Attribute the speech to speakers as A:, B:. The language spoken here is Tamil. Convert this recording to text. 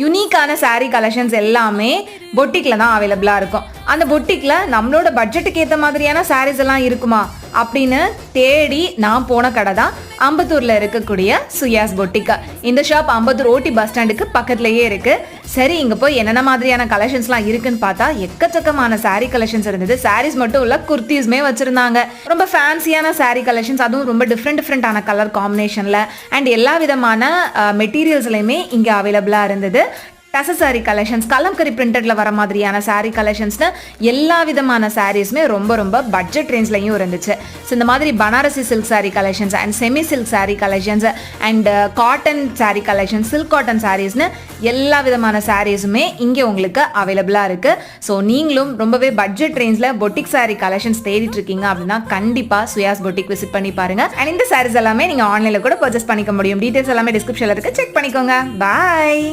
A: யூனிக்கான saree கலெக்ஷன்ஸ் எல்லாமே பொட்டிக்கில் தான் அவைலபிளாக இருக்கும். அந்த பொட்டிக்கில் நம்மளோட பட்ஜெட்டுக்கு ஏற்ற மாதிரியான sarees எல்லாம் இருக்குமா அப்படின்னு தேடி நான் போன கடை தான் அம்பத்தூரில் இருக்கக்கூடிய சுயாஸ் பொட்டிக். இந்த ஷாப் அம்பத்தூர் ஓட்டி பஸ் ஸ்டாண்டுக்கு பக்கத்துலேயே இருக்குது. சரி, இங்கே போய் என்னென்ன மாதிரியான கலெக்ஷன்ஸ்லாம் இருக்குன்னு பார்த்தா எக்கச்சக்கமான saree கலெக்ஷன்ஸ் இருந்தது. sarees மட்டும் இல்லை, குர்த்திஸுமே வச்சுருந்தாங்க. ரொம்ப ஃபேன்சியான saree கலெக்ஷன்ஸ், அதுவும் ரொம்ப டிஃப்ரெண்டான கலர் காம்பினேஷனில் அண்ட் எல்லா விதமான மெட்டீரியல்ஸ்லையுமே இங்கே அவைலபிளாக இருந்தது. டச சாரீ கலெக்ஷன்ஸ், கலம்கரி பிரிண்டட்ல வர மாதிரியான சாரீ கலெக்ஷன்ஸ்னு எல்லா விதமான சாரீஸுமே ரொம்ப பட்ஜெட் ரேஞ்ச்லையும் இருந்துச்சு. ஸோ இந்த மாதிரி Banarasi silk sari collections and semi silk sari collections and cotton sari collections, silk cotton சாரீஸ்னு எல்லா விதமான சாரீஸுமே இங்கே உங்களுக்கு அவைலபிளாக இருக்குது. ஸோ நீங்களும் ரொம்பவே பட்ஜெட் ரேஞ்சில் பொட்டிக் சாரீ கலெக்ஷன்ஸ் தேடிட்டு இருக்கீங்க அப்படின்னா கண்டிப்பாக சுயாஸ் பொட்டிக் விசிட் பண்ணி பாருங்க. அண்ட் இந்த சாரீஸ் எல்லாமே நீங்கள் ஆன்லைனில் கூட பர்ச்சேஸ் பண்ணிக்க முடியும். டீட்டெயில்ஸ் எல்லாமே டிஸ்கிரிப்ஷனில் இருக்குது, செக் பண்ணிக்கோங்க. பாய்.